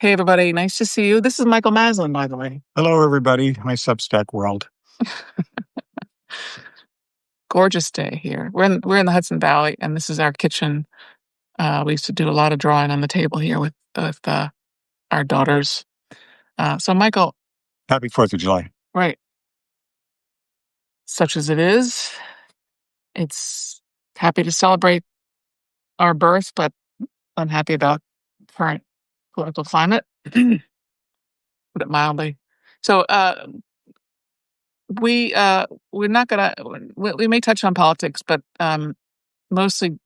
Hey, everybody. Nice to see you. This is Michael Maslin, by the way. Hello, everybody. My Substack world. Gorgeous day here. We're in the Hudson Valley, and this is our kitchen. We used to do a lot of drawing on the table here with our daughters. So, Michael, Happy 4th of July. right, such as it is, it's happy to celebrate our birth, but unhappy about current political climate, put it mildly. So, we're not gonna. We may touch on politics, but mostly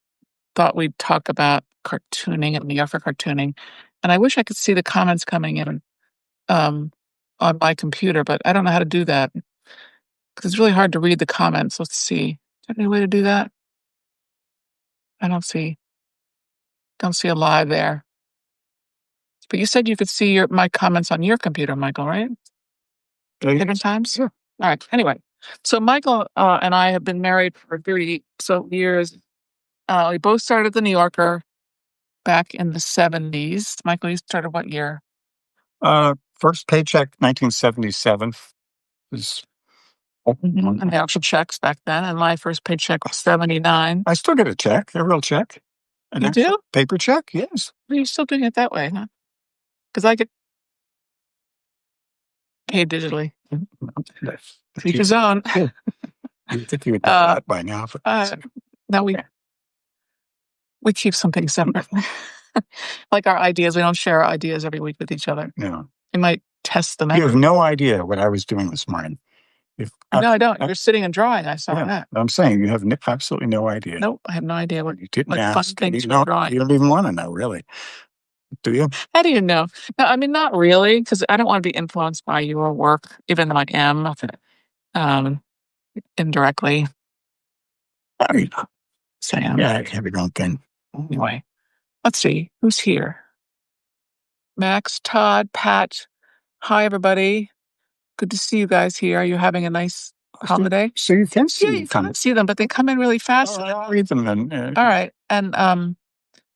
thought we'd talk about cartooning and New Yorker cartooning. And I wish I could see the comments coming in um, on my computer, but I don't know how to do that because it's really hard to read the comments. Let's see. Is there any way to do that? I don't see a live there. But you said you could see my comments on your computer, Michael, right? Different times? Sure. All right. Anyway, so Michael and I have been married for 30 so years. We both started the New Yorker back in the 70s. Michael, you started what year? First paycheck, 1977. Was, And the actual checks back then. And my first paycheck was 79. I still get a check, a real check. You do? Paper check, yes. Well, you're still doing it that way, huh? Because I get paid digitally. Each his own. I think you would know that by now. No, we keep something separate. Like our ideas. We don't share our ideas every week with each other. No. We might test them out. You have no idea what I was doing this morning. No, I don't. You're sitting and drawing. I saw that. I'm saying you have absolutely no idea. Nope, I have no idea what you didn't fun ask. things you're drawing. You don't even want to know, really. Do you? How do you know? No, I mean, not really, because I don't want to be influenced by your work, even though I am indirectly. Sam. Yeah, have your own thing. Anyway, let's see. Who's here? Max, Todd, Pat. Hi, everybody. Good to see you guys here. Are you having a nice holiday? So you can see them. Yeah, you can see them, but they come in really fast. I'll read them then. All right. And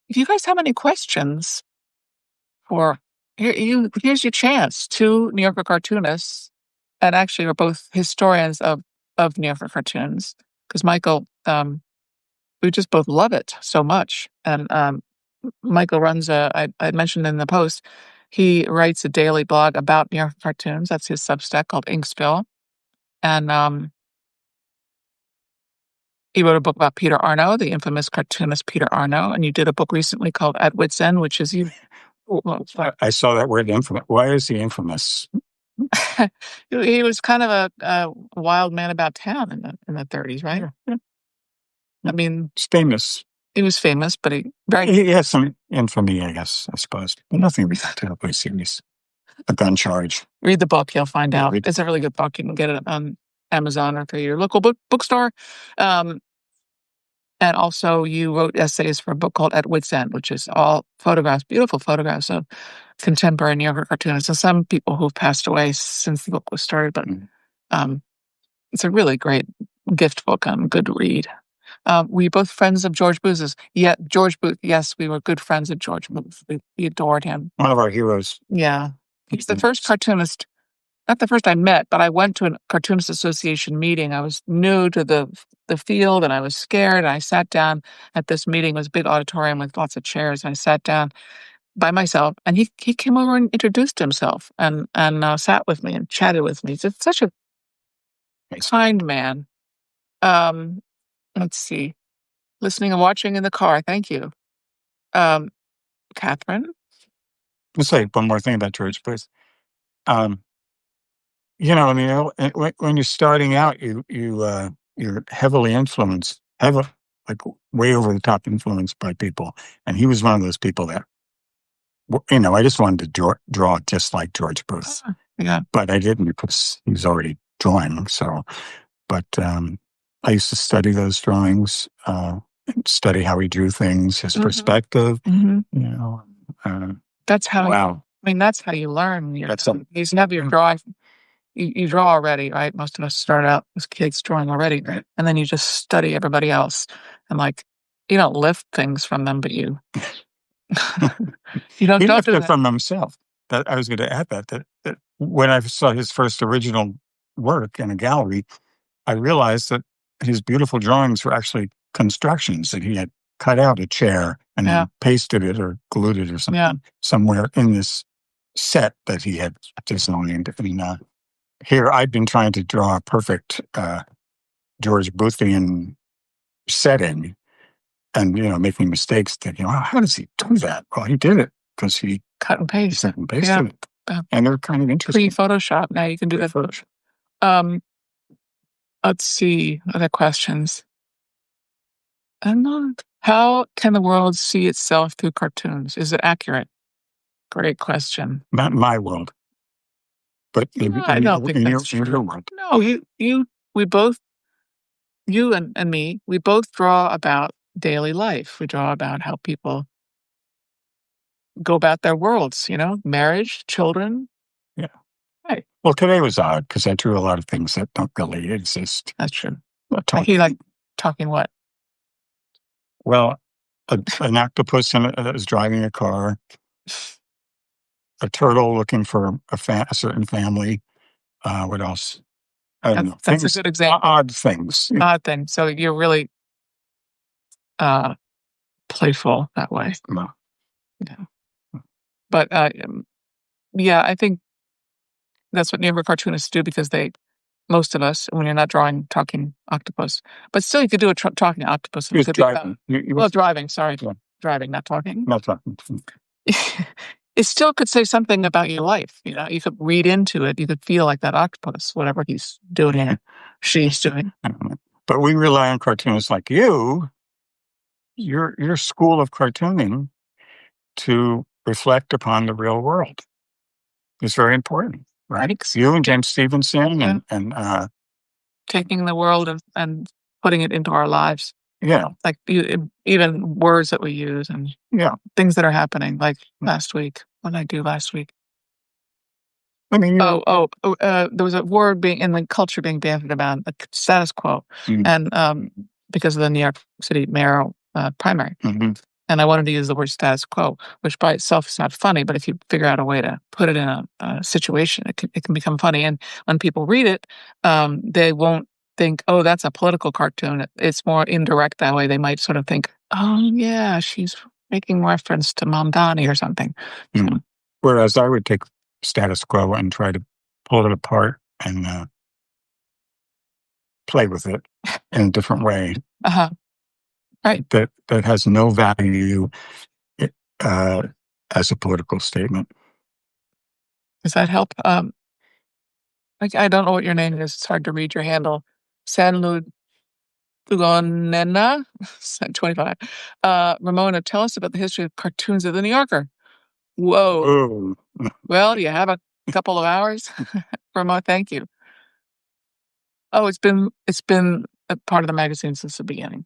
if you guys have any questions here's your chance. Two New Yorker cartoonists, and actually we're both historians of New Yorker cartoons, because Michael, we just both love it so much. And Michael runs I mentioned in the post, he writes a daily blog about New Yorker cartoons. That's his Substack called Inkspill. And he wrote a book about Peter Arno, the infamous cartoonist Peter Arno. And you did a book recently called At Wit's End, which is you. I saw that word infamous. Why is he infamous? He was kind of a wild man about town in the 30s, right? Yeah. I mean, he's famous. He was famous, but he has some infamy, I guess, I suppose. But nothing terribly serious. A gun charge. Read the book, you'll find out. It's a really good book. You can get it on Amazon or through your local bookstore. And also, you wrote essays for a book called At Wit's End, which is all photographs, beautiful photographs of contemporary New Yorker cartoonists, and some people who've passed away since the book was started. But it's a really great gift book, good read. Were both friends of George Booth's? Yeah, George Booth. Yes, we were good friends of George Booth. We adored him. One of our heroes. Yeah, he's the first cartoonist. Not the first I met, but I went to a Cartoonist Association meeting. I was new to the field, and I was scared. And I sat down at this meeting. It was a big auditorium with lots of chairs. And I sat down by myself, and he came over and introduced himself and sat with me and chatted with me. He's such a kind man. Let's see. Listening and watching in the car. Thank you. Catherine? Let's say one more thing about George Booth. When you're starting out, you're heavily influenced, like way over the top influenced by people. And he was one of those people that, I just wanted to draw just like George Booth. Yeah. But I didn't, because he was already drawing. So, but I used to study those drawings, study how he drew things, his perspective. That's how. Wow. That's how you learn. You have your drawing. You draw already, right? Most of us start out as kids drawing already, right? And then you just study everybody else, and you don't lift things from them, but you you don't he do lifted that from himself. that I was going to add that when I saw his first original work in a gallery, I realized that his beautiful drawings were actually constructions that he had cut out a chair and Yeah. then pasted it or glued it or something somewhere in this set that he had designed. And here I've been trying to draw a perfect George Boothian setting, and making mistakes. Thinking, "Wow, how does he do that?" Well, he did it because he Cut and paste. cut and pasted it, Yeah. and they're kind of interesting. Pre-Photoshop. Now you can do that. Photoshop. Let's see other questions. How can the world see itself through cartoons? Is it accurate? Great question. Not in my world, but I don't think that's in true. your world. No, we both, you and me, we both draw about daily life. We draw about how people go about their worlds, marriage, children. Yeah. Right. Well, today was odd because I drew a lot of things that don't really exist. That's true. Talking. Like talking what? Well, an octopus that was driving a car, a turtle looking for a certain family. What else? I don't know. That's a good example. Odd things. Odd thing. So you're really playful that way. No. Yeah. But yeah, I think that's what newer cartoonists do, because most of us, when you're not drawing talking octopus, but still you could do a talking octopus. He was driving. Driving. Sorry, Yeah. driving, not talking. Not talking. It still could say something about your life. You could read into it. You could feel like that octopus, whatever he's doing or she's doing. But we rely on cartoonists like you, your school of cartooning, to reflect upon the real world. It's very important, right? You and James Stevenson and taking the world and putting it into our lives. Yeah. Like even words that we use and things that are happening. Like last week, what did I do last week? I mean, there was a word being in the culture being bandied about, the status quo, and because of the New York City mayoral primary, and I wanted to use the word status quo, which by itself is not funny, but if you figure out a way to put it in a situation, it can become funny. And when people read it, they won't think, "Oh, that's a political cartoon." It's more indirect that way. They might sort of think, "Oh, yeah, she's making reference to Mamdani or something." Whereas I would take status quo and try to pull it apart and play with it in a different way. Right. That has no value as a political statement. Does that help? I don't know what your name is. It's hard to read your handle. San Lugonena, 25. Ramona, tell us about the history of cartoons of the New Yorker. Whoa. Well, do you have a couple of hours? Ramona, thank you. Oh, it's been a part of the magazine since the beginning.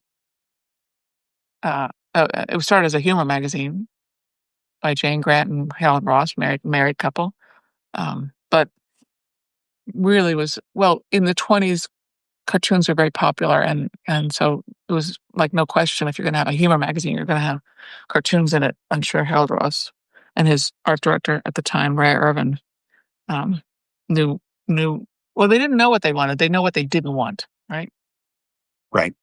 It started as a humor magazine by Jane Grant and Helen Ross, married couple. But really was, in the 20s, cartoons were very popular, and so it was like no question, if you're going to have a humor magazine, you're going to have cartoons in it. I'm sure Harold Ross and his art director at the time, Ray Irvin, knew. Well, they didn't know what they wanted. They know what they didn't want, right? Right.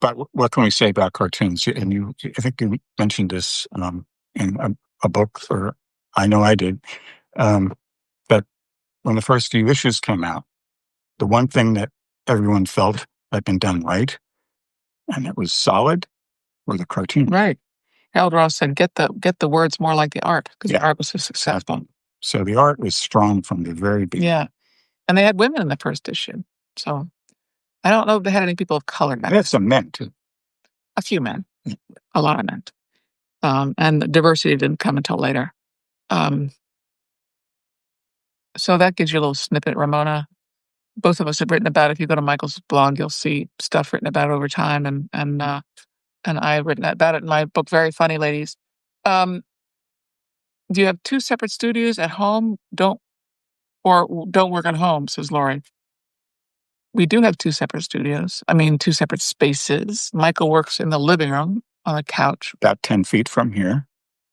But what can we say about cartoons? And I think you mentioned this in a book, or I know I did, that when the first few issues came out, the one thing that everyone felt had been done right, and it was solid, were the cartoons. Right. Harold Ross said, "Get the words more like the art," because the art was so successful. So the art was strong from the very beginning. Yeah, and they had women in the first issue. So I don't know if they had any people of color back. They had some men too. A few men, a lot of men, and the diversity didn't come until later. So that gives you a little snippet, Ramona. Both of us have written about it. If you go to Michael's blog, you'll see stuff written about it over time, and I've written about it in my book, Very Funny Ladies. Do you have two separate studios at home? Don't work at home, says Lori. We do have two separate studios. I mean, two separate spaces. Michael works in the living room on a couch. About 10 feet from here.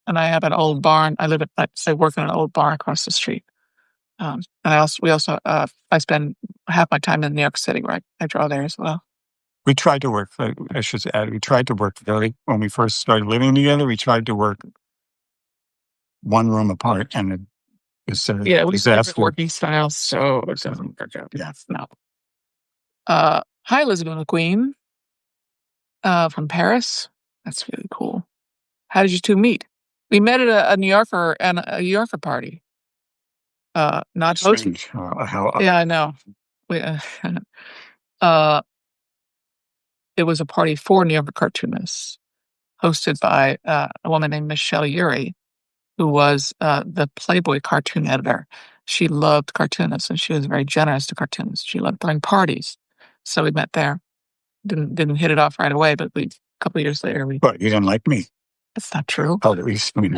and I have an old barn. I work in an old barn across the street. And we also, I spend half my time in New York City, where I draw there as well. We tried to work, I should add, we tried to work very, when we first started living together, we tried to work one room apart, and it was a Yeah, we have different disaster. working styles, so it doesn't work out. Yeah. No. Hi, Elizabeth McQueen, from Paris. That's really cool. How did you two meet? We met at a New Yorker and a New Yorker party. Not hosted. Strange how Yeah, I know. We, uh, it was a party for New Yorker cartoonists, hosted by a woman named Michelle Urey, who was the Playboy cartoon editor. She loved cartoonists, and she was very generous to cartoonists. She loved throwing parties, so we met there. Didn't hit it off right away, but a couple of years later, But you didn't like me. That's not true. Oh, at least, I mean,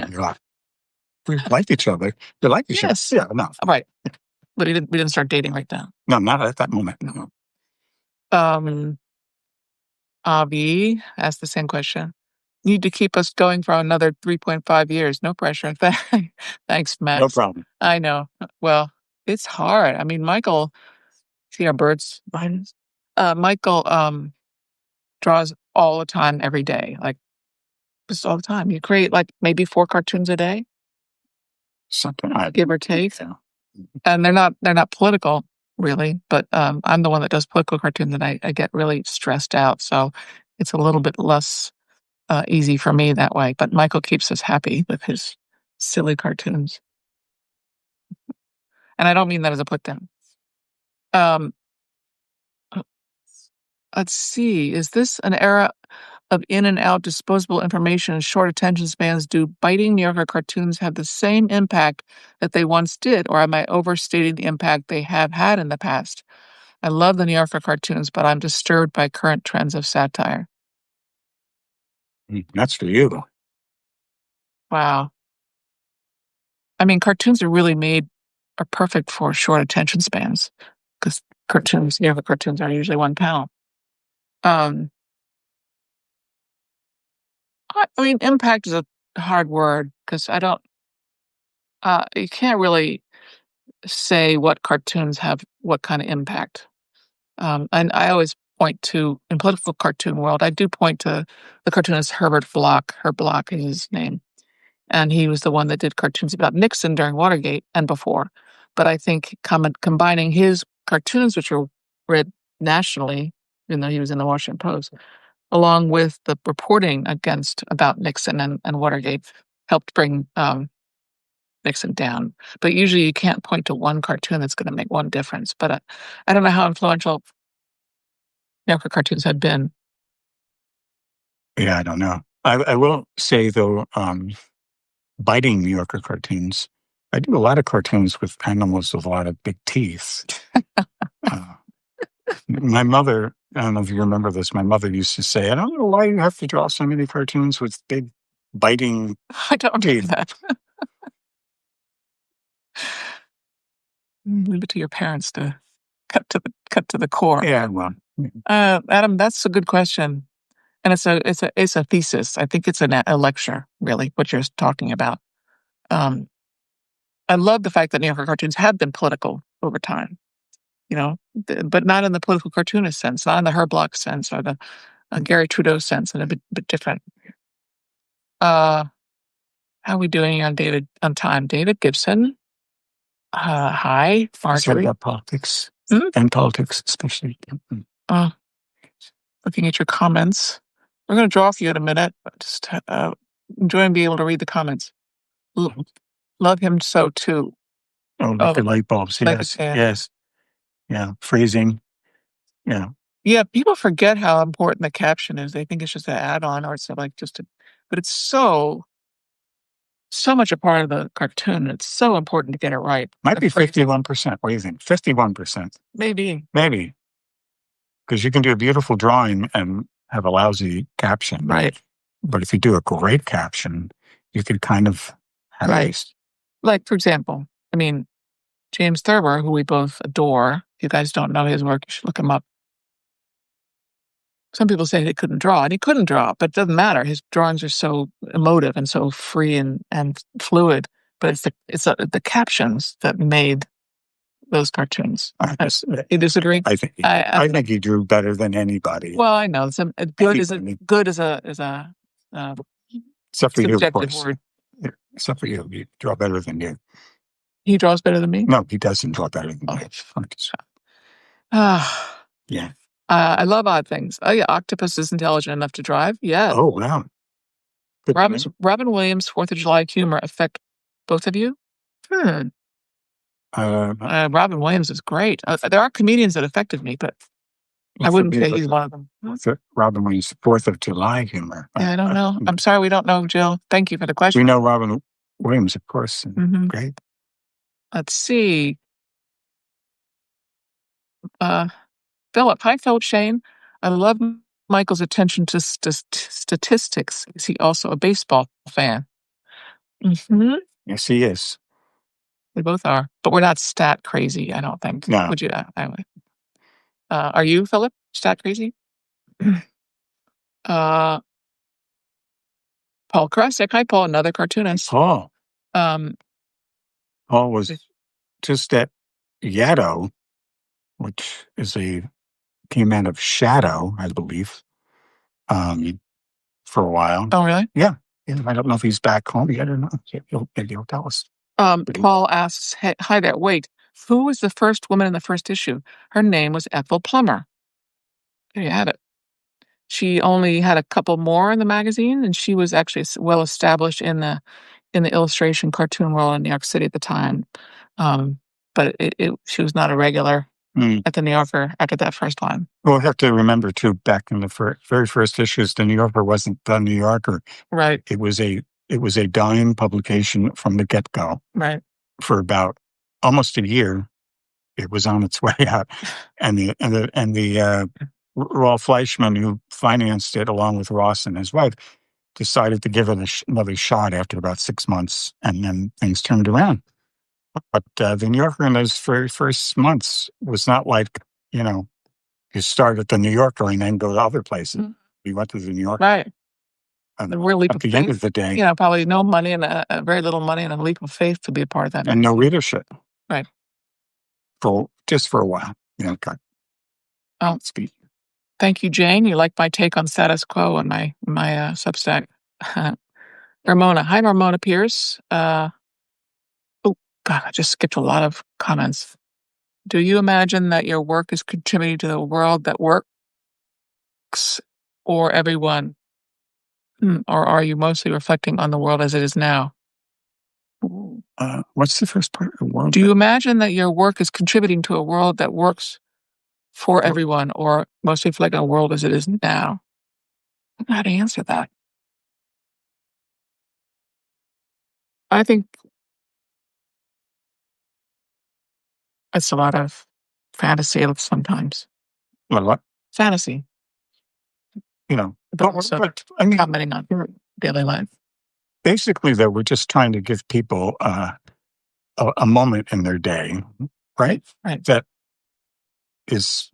we liked each other. We liked each other. Yes. Yeah, no. Right. But we didn't start dating right then. No, not at that moment. No. Avi asked the same question. Need to keep us going for another 3.5 years. No pressure. Thanks, Max. No problem. I know. Well, it's hard. I mean, Michael, see our birds behind us? Michael draws all the time, every day, like just all the time. You create like maybe 4 cartoons a day, Something give or take. Yeah. And they're not political, really, but I'm the one that does political cartoons, and I get really stressed out. So it's a little bit less easy for me that way. But Michael keeps us happy with his silly cartoons. And I don't mean that as a put down. Let's see. Is this an era of in and out disposable information and short attention spans? Do biting New Yorker cartoons have the same impact that they once did, or am I overstating the impact they have had in the past? I love the New Yorker cartoons, but I'm disturbed by current trends of satire. That's for you. Wow. I mean, cartoons are perfect for short attention spans, because New Yorker cartoons are usually one panel. I mean, impact is a hard word, because you can't really say what cartoons have what kind of impact. And I always point to, in political cartoon world, I do point to the cartoonist Herbert Bloch. Herb Bloch is his name. And he was the one that did cartoons about Nixon during Watergate and before. But I think combining his cartoons, which were read nationally, even though he was in the Washington Post, along with the reporting about Nixon and Watergate, helped bring Nixon down. But usually you can't point to one cartoon that's going to make one difference. But I don't know how influential New Yorker cartoons had been. Yeah, I don't know. I will say, though, biting New Yorker cartoons, I do a lot of cartoons with animals with a lot of big teeth. My mother, I don't know if you remember this, my mother used to say, I don't know why you have to draw so many cartoons with big biting I don't do teeth. that. Leave it to your parents to cut to the core. Yeah, well, Adam, that's a good question, and it's a thesis. I think it's a lecture, really, what you're talking about. I love the fact that New Yorker cartoons have been political over time, but not in the political cartoonist sense, not in the Herb Bloch sense or the Gary Trudeau sense, and a bit different. How are we doing on time? David Gibson. Hi, Marjorie. about politics and politics, especially. Looking at your comments. We're going to draw for you in a minute. But just enjoying being able to read the comments. Love him so too. Oh, like the light bulbs. Yes, yes. Yeah, phrasing. Yeah. Yeah, people forget how important the caption is. They think it's just an add-on, or it's like but it's so much a part of the cartoon. It's so important to get it right. Might be 51%. What do you think? 51%. Maybe. Because you can do a beautiful drawing and have a lousy caption. Right. But if you do a great caption, you could kind of have right. Like, for example, I mean, James Thurber, who we both adore. If you guys don't know his work, you should look him up. some people say he couldn't draw, and he couldn't draw, but it doesn't matter. His drawings are so emotive and so free and fluid. But it's the captions that made those cartoons. You disagree? I think he drew better than anybody. Well, I know some good is a except for you, of subjective course. word. Except for you, you draw better than you. He draws better than me? No, he doesn't draw better than Okay. you. Yeah. I love odd things. Oh yeah, octopus is intelligent enough to drive. Yeah. Oh wow. Robin Williams' 4th of July humor affect both of you? Robin Williams is great. There are comedians that affected me, but I wouldn't say he's one of them. Robin Williams' 4th of July humor. Yeah, I don't know. I'm sorry we don't know, Jill. Thank you for the question. We know Robin Williams, of course. Great. Let's see. Philip. Hi, Philip Shane. I love Michael's attention to statistics. Is he also a baseball fan? Yes, he is. We both are, but we're not stat crazy, I don't think. No. Would you? Are you, Philip, stat crazy? Paul Krasek. Hi, Paul, another cartoonist. Paul was just at Yaddo, which came out of Shadow, I believe, for a while. Oh, really? Yeah. I don't know if he's back home yet or not. Maybe he'll tell us. Paul asks, hi there, wait, who was the first woman in the first issue? Her name was Ethel Plummer. There you have it. She only had a couple more in the magazine, and she was actually well established in the illustration cartoon world in New York City at the time. But she was not a regular at the New Yorker after that first line. Well, we have to remember too, back in the very first issues, the New Yorker wasn't the New Yorker. Right. It was a dime publication from the get-go. Right. For about almost a year, it was on its way out, and the Rolf Fleischman, who financed it along with Ross and his wife, decided to give it another shot after about 6 months, and then things turned around. But the New Yorker in those very first months was not like, you start at the New Yorker and then go to other places. We went to the New Yorker. Right. The real leap at the end of the day. Probably no money and very little money and a leap of faith to be a part of that. And no readership. Right. Just for a while. Speak. Thank you, Jane. You like my take on status quo and my Substack. Ramona. Hi, Ramona Pierce. Oh, God, I just skipped a lot of comments. Do you imagine that your work is contributing to the world that works or everyone? Or are you mostly reflecting on the world as it is now? What's the first part of the world? Do you imagine that your work is contributing to a world that works for everyone or mostly reflecting on the world as it is now? I don't know how to answer that. I think it's a lot of fantasy sometimes. What? Fantasy. But I mean, commenting on daily life. Basically, though, we're just trying to give people a moment in their day, right? Right. That is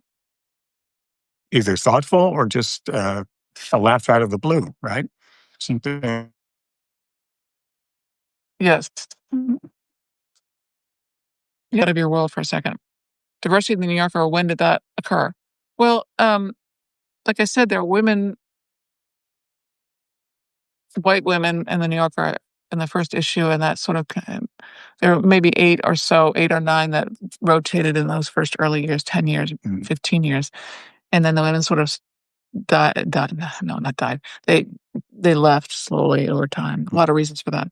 either thoughtful or just a laugh out of the blue, right? Something. Yes. Out of your world for a second. Diversity in the New Yorker, when did that occur? Well, like I said, there are white women in the New Yorker in the first issue, and that sort of, there were maybe 8 or 9 that rotated in those first early years, 10 years, 15 years. And then the women sort of not died. They left slowly over time. A lot of reasons for that.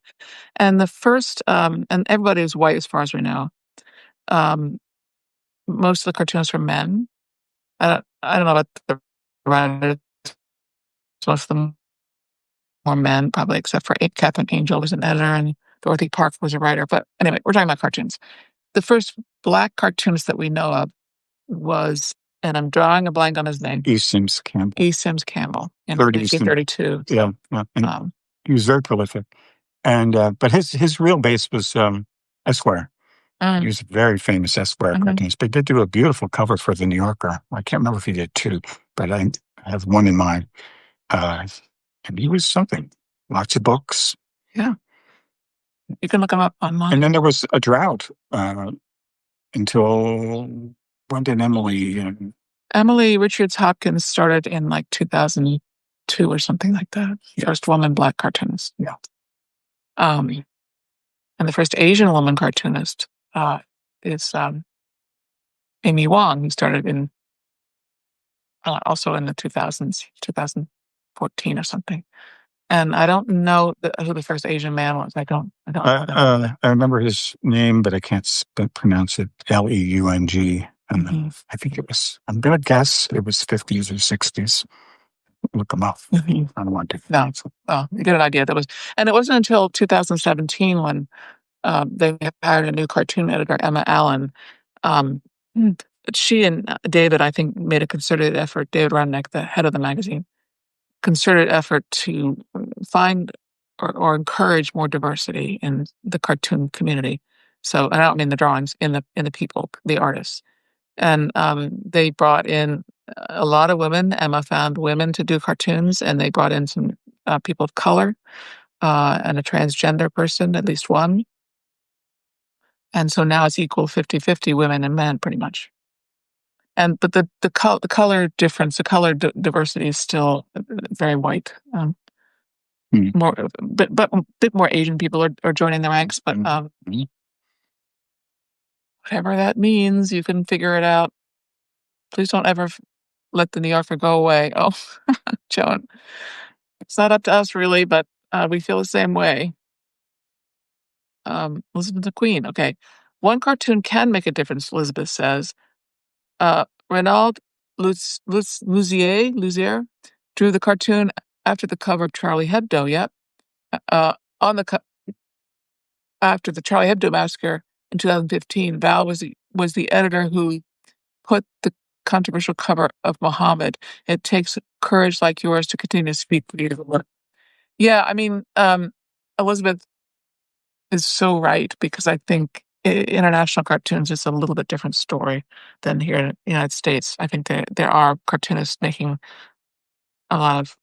And the first, and everybody is white as far as we know. Most of the cartoonists were men. I don't know about the writers. Most of them were men, probably, except for Catherine Angel was an editor and Dorothy Park was a writer. But anyway, we're talking about cartoons. The first Black cartoonist that we know of was, and I'm drawing a blank on his name. E. Sims Campbell. In 1932. Yeah. And he was very prolific. And but his real base was Esquire. He was a very famous Esquire cartoonist. But he did do a beautiful cover for the New Yorker. I can't remember if he did 2, but I have one in mind. Uh, and he was something. Lots of books. Yeah. You can look him up online. And then there was a drought until when did Emily Richards Hopkins started in like 2002 or something like that. Yeah. First woman Black cartoonist. Yeah. And the first Asian woman cartoonist is Amy Wong, who started in also in the 2000s, 2014 or something. And I don't know who the first Asian man was. I don't know that. I remember his name, but I can't pronounce it. Leung. And I think I'm going to guess it was 50s or 60s. Look him up. I don't want to. No, you get an idea. And it wasn't until 2017 when they hired a new cartoon editor, Emma Allen. She and David, I think, made a concerted effort, David Remnick, the head of the magazine, concerted effort to find or encourage more diversity in the cartoon community. So, and I don't mean the drawings, in the people, the artists. And they brought in a lot of women. Emma found women to do cartoons, and they brought in some people of color and a transgender person, at least one. And so now it's equal 50-50 women and men, pretty much. But the color difference, the color diversity is still very white. More, but a bit more Asian people are joining the ranks. But whatever that means, you can figure it out. Please don't ever let the New Yorker go away. Oh, Joan, it's not up to us really, but we feel the same way. Elizabeth the Queen. Okay, one cartoon can make a difference. Elizabeth says. Renaud Luzier drew the cartoon after the cover of Charlie Hebdo. Yep. After the Charlie Hebdo massacre in 2015, Val was the editor who put the controversial cover of Muhammad. It takes courage like yours to continue to speak for you. Yeah, I mean, Elizabeth is so right, because I think international cartoons is a little bit different story than here in the United States. I think there are cartoonists making a lot of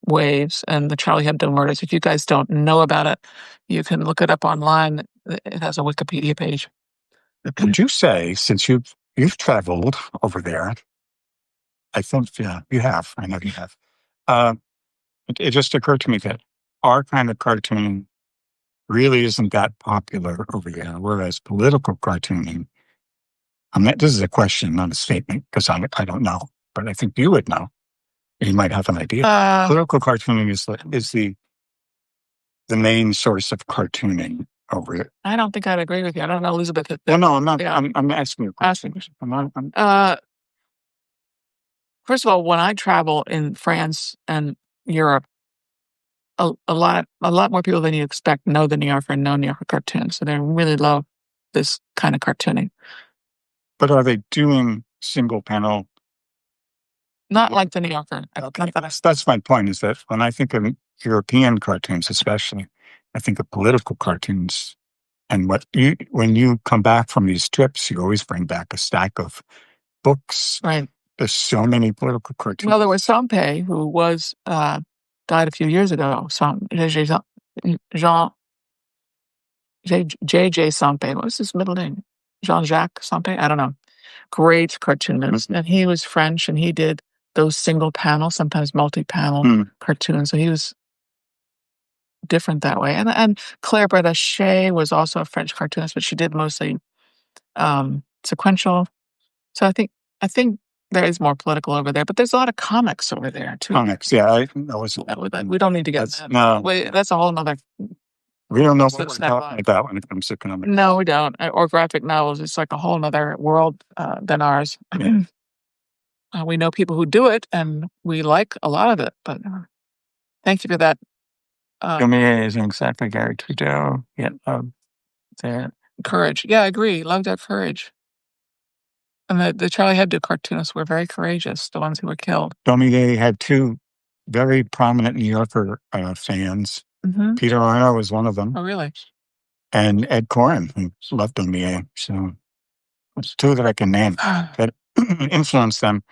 waves, and the Charlie Hebdo murders. If you guys don't know about it, you can look it up online. It has a Wikipedia page. Would you say, since you've traveled over there, I think you have. I know you have. It just occurred to me that our kind of cartoon really isn't that popular over there, whereas political cartooning. This is a question, not a statement, because I don't know, but I think you would know. You might have an idea. Political cartooning is the main source of cartooning over it. I don't think I'd agree with you. I don't know, Elizabeth. Well, no, I'm not. Yeah. I'm asking you a question. First of all, when I travel in France and Europe, a lot more people than you expect know the New Yorker and know New Yorker cartoons. So they really love this kind of cartooning. But are they doing single panel? Not like the New Yorker. Okay. That's my point, is that when I think of European cartoons, especially, I think of political cartoons. And when you come back from these trips, you always bring back a stack of books. Right. There's so many political cartoons. Well, there was Sampe, who died a few years ago. J.J. Sampe. What was his middle name? Jean-Jacques Sampe? I don't know. Great cartoonist. And he was French, and he did those single panel, sometimes multi-panel cartoons. So he was different that way. And Claire Bretéché was also a French cartoonist, but she did mostly sequential. So I think there is more political over there, but there's a lot of comics over there too. Comics, yeah. We don't need to get that. No. That's a whole nother. We don't know what we're talking about when it comes to comics. No, we don't. Or graphic novels. It's like a whole nother world than ours. Yeah. We know people who do it, and we like a lot of it. But thank you for that. Lumiere isn't exactly Gary Trudeau. Yeah, courage. Yeah, I agree. Love that courage. And the Charlie Hebdo cartoonists were very courageous, the ones who were killed. Lumiere had two very prominent New Yorker fans. Mm-hmm. Peter Arno was one of them. Oh, really? And Ed Koren, who loved Lumiere. So it's two that I can name that influenced them.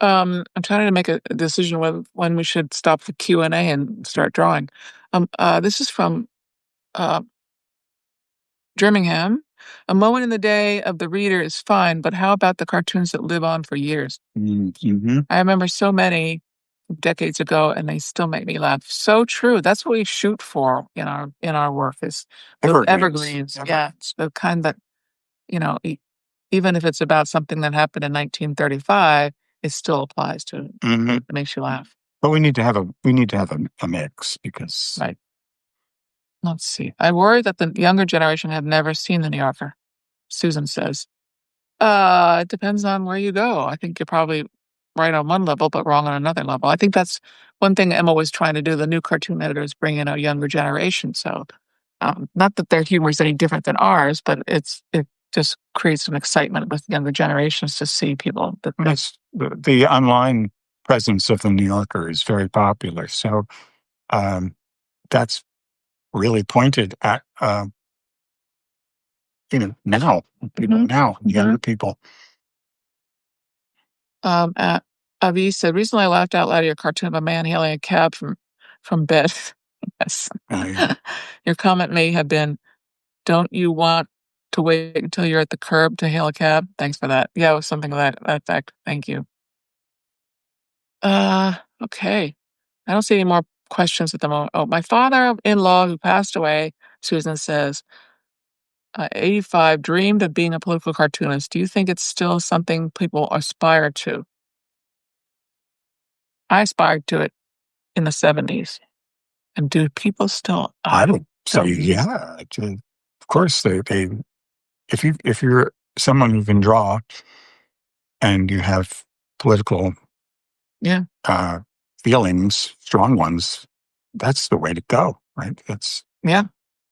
I'm trying to make a decision when we should stop the Q&A and start drawing. This is from uh, Birmingham. A moment in the day of the reader is fine, but how about the cartoons that live on for years? Mm-hmm. I remember so many decades ago, and they still make me laugh. So true. That's what we shoot for in our work is those evergreens. Yeah, it's the kind that you know, even if it's about something that happened in 1935, it still applies to Mm-hmm. it makes you laugh. But we need to have a mix because Right. Let's see. I worry that the younger generation have never seen The New Yorker, Susan says. It depends on where you go. I think you're probably right on one level, but wrong on another level. I think that's one thing Emma was trying to do. The new cartoon editors bring in a younger generation. So, not that their humor is any different than ours, but it just creates some excitement with younger generations to see people that that's the online presence of the New Yorker is very popular. So um, that's really pointed at now people Mhm, now mhm. younger people. Uh, Avi said, recently I laughed out loud at your cartoon of a man hailing a cab from bed. Yes. Yeah. Your comment may have been, don't you want to wait until you're at the curb to hail a cab? Thanks for that. Yeah, it was something of that effect. Thank you. Uh, okay. I don't see any more questions at the moment. Oh, my father-in-law who passed away, Susan says, 85, dreamed of being a political cartoonist. Do you think it's still something people aspire to? I aspired to it in the 70s. And do people still? I would say, yeah. Of course, they if you're someone who can draw and you have political Yeah, uh, feelings, strong ones, that's the way to go, right? That's yeah,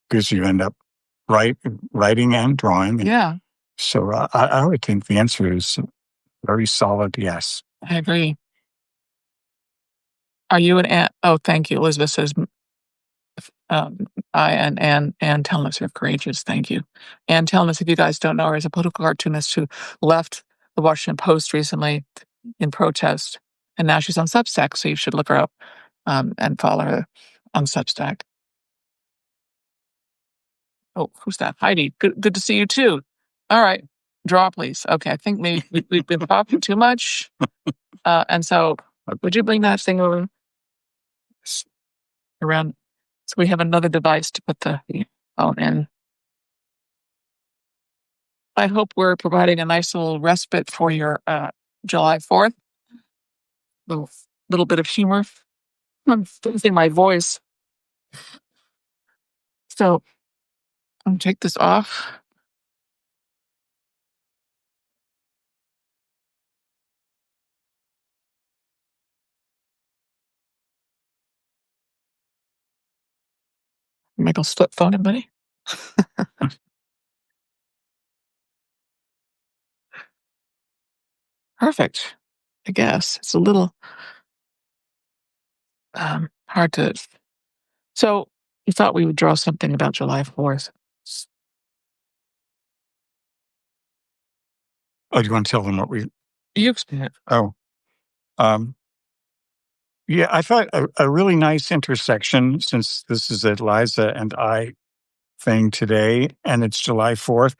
because you end up write, writing and drawing. And yeah. so I would think the answer is very solid yes. I agree. Are you an aunt? Oh, thank you. Elizabeth says, um, I and telling us you're courageous. Thank you. And telling us if you guys don't know her is a political cartoonist who left the Washington Post recently in protest, and now she's on Substack. So you should look her up and follow her on Substack. Oh, who's that? Heidi. Good to see you too. All right, draw please. Okay, I think maybe we've been talking too much, and so would you bring that thing over around so we have another device to put the phone in? I hope we're providing a nice little respite for your July 4th. Little little bit of humor. I'm losing my voice, so I'm gonna take this off. Michael's flip phone, buddy. Perfect. I guess it's a little hard to. So you thought we would draw something about July 4th. Oh, do you want to tell them what we? You explain it. Oh, um, yeah. I thought a really nice intersection since this is a Liza and I thing today, and it's July 4th.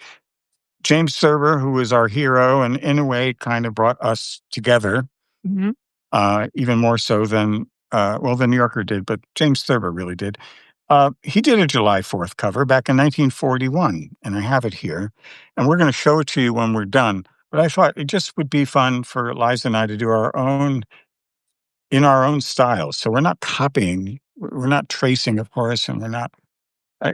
James Server, who was our hero, and in a way, kind of brought us together. Hmm. Even more so than well, the New Yorker did, but James Thurber really did. He did a July 4th cover back in 1941, and I have it here, and we're going to show it to you when we're done. But I thought it just would be fun for Liza and I to do our own in our own style. So we're not copying, we're not tracing, of course, and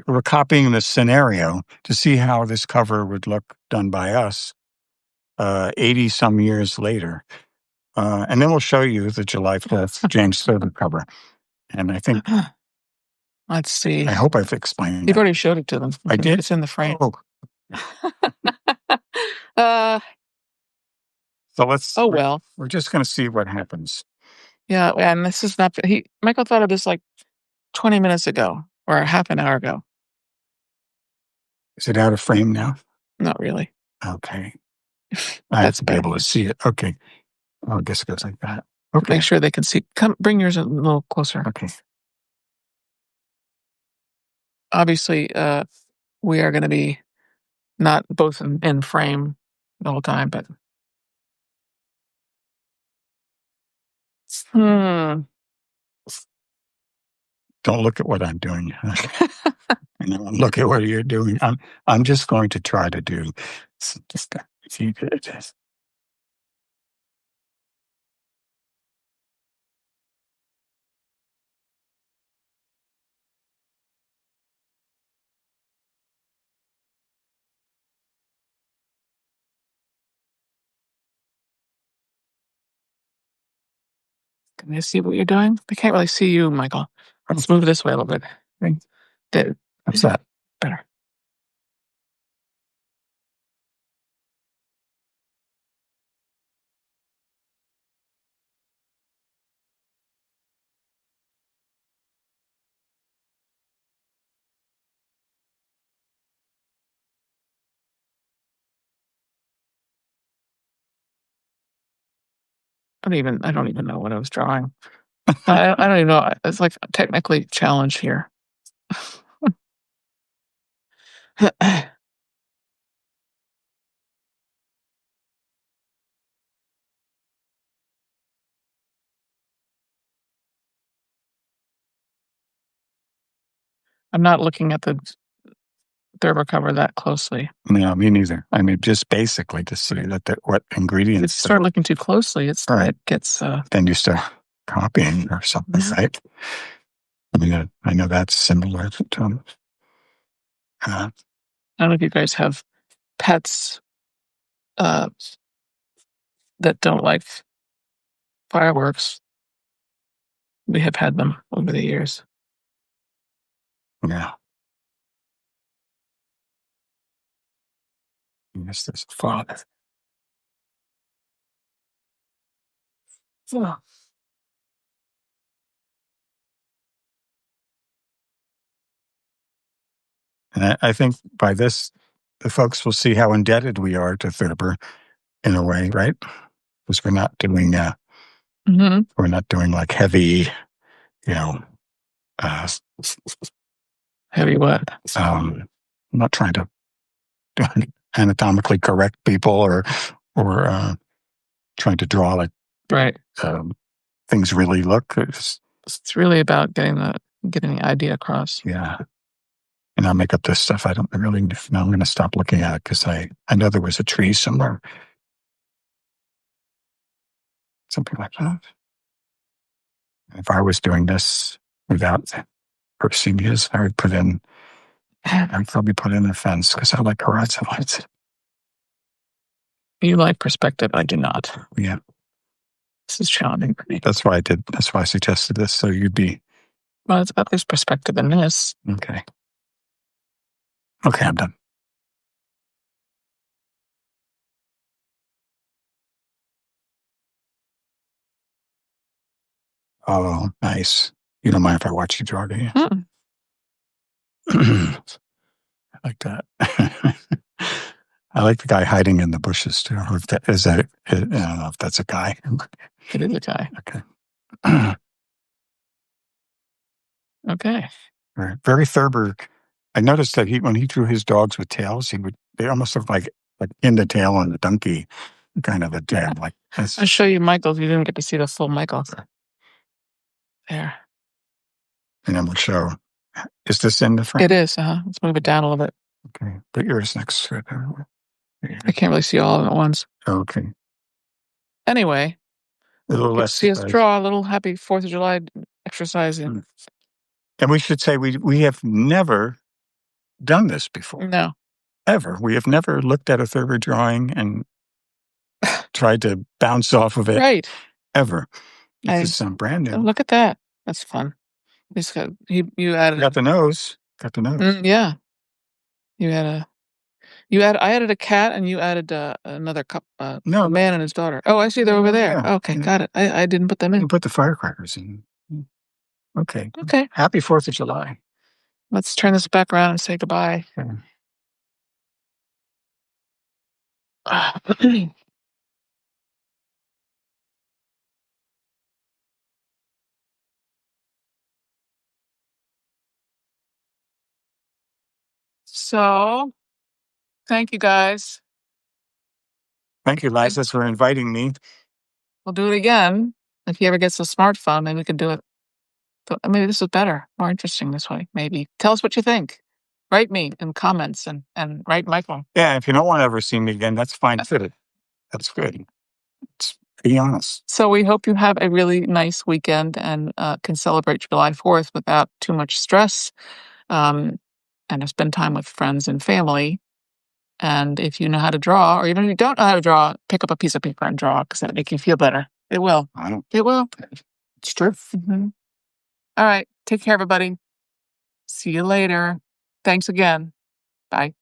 we're copying the scenario to see how this cover would look done by us 80 some years later. And then we'll show you the July 4th James Thurber cover. And I think, Let's see. I hope I've explained You've that. already showed it to them. I did? It's in the frame. Oh, uh, so oh well. we're just going to see what happens. Yeah, and this is not. Michael thought of this like 20 minutes ago or a half an hour ago. Is it out of frame now? Not really. Okay. I have That's to be able better. to see it. Okay. Oh, I guess it goes like that. Okay. Make sure they can see. Come, bring yours a little closer. Okay. Obviously, we are going to be not both in frame the whole time, but hmm. Don't look at what I'm doing. Look at what you're doing. I'm just going to try to do just if you could just Can they see what you're doing? They can't really see you, Michael. Let's move this way a little bit. What's that? Better. I don't even know what I was drawing. I don't even know. It's like technically challenge here. I'm not looking at the Thurber cover that closely. No, me neither. I mean, just basically to see what ingredients. If you start looking too closely, right. It gets. Then you start copying or something, right? I mean, I know that's similar to. I don't know if you guys have pets that don't like fireworks. We have had them over the years. Yeah. Yes, there's a father. Oh. And I think by this, the folks will see how indebted we are to Thurber in a way, right? Because we're not doing we're not doing like heavy, you know, heavy what? I'm not trying to anatomically correct people or trying to draw like right. Things really look. It's really about getting the idea across. Yeah. And I'll make up this stuff. I don't really know. I'm going to stop looking at it because I know there was a tree somewhere. Something like that. If I was doing this without purchasing his, I'd probably put in a fence because I like horizon lights. You like perspective. I do not. Yeah. This is challenging for me. That's why I suggested this. So you'd be. Well, it's about this perspective in this. Okay. Okay, I'm done. Oh, nice. You don't mind if I watch you draw, do you? I like that. I like the guy hiding in the bushes too. Or if that is that, I don't know if that's a guy. It is a guy. Okay. Okay. Right. Very Thurber. I noticed that when he drew his dogs with tails, they almost look like in the tail on the donkey kind of a tail. Like I'll show you Michael's. You didn't get to see the full Michael. There. And I'm gonna show. Is this in the frame? It is. Let's move it down a little bit. Okay. Put yours next to it. I can't really see all of them at once. Okay. Anyway, A little less. see us draw a little happy 4th of July exercising. And we should say we have never done this before. No. Ever. We have never looked at a Thurber drawing and tried to bounce off of it. Right. Ever. This is some brand new. Oh, look at that. That's fun. You added. Got the nose. Got the nose. Yeah. I added a cat and you added another a man and his daughter. Oh, I see they're over there. Yeah. Okay, got it. I didn't put them in. You put the firecrackers in. Okay. Okay. Happy 4th of July. Let's turn this back around and say goodbye. Okay. So, thank you guys. Thank you, Liza, for inviting me. We'll do it again. If he ever gets a smartphone, maybe we can do it. Maybe this is better, more interesting this way. Maybe tell us what you think. Write me in comments and write Michael. Yeah, if you don't want to ever see me again, that's fine too. That's good. Be honest. So we hope you have a really nice weekend and can celebrate July 4th without too much stress, and spend time with friends and family. And if you know how to draw, or even if you don't know how to draw, pick up a piece of paper and draw because that'll make you feel better. It will. I don't. It will. It's true. Mhm. All right. Take care, everybody. See you later. Thanks again. Bye.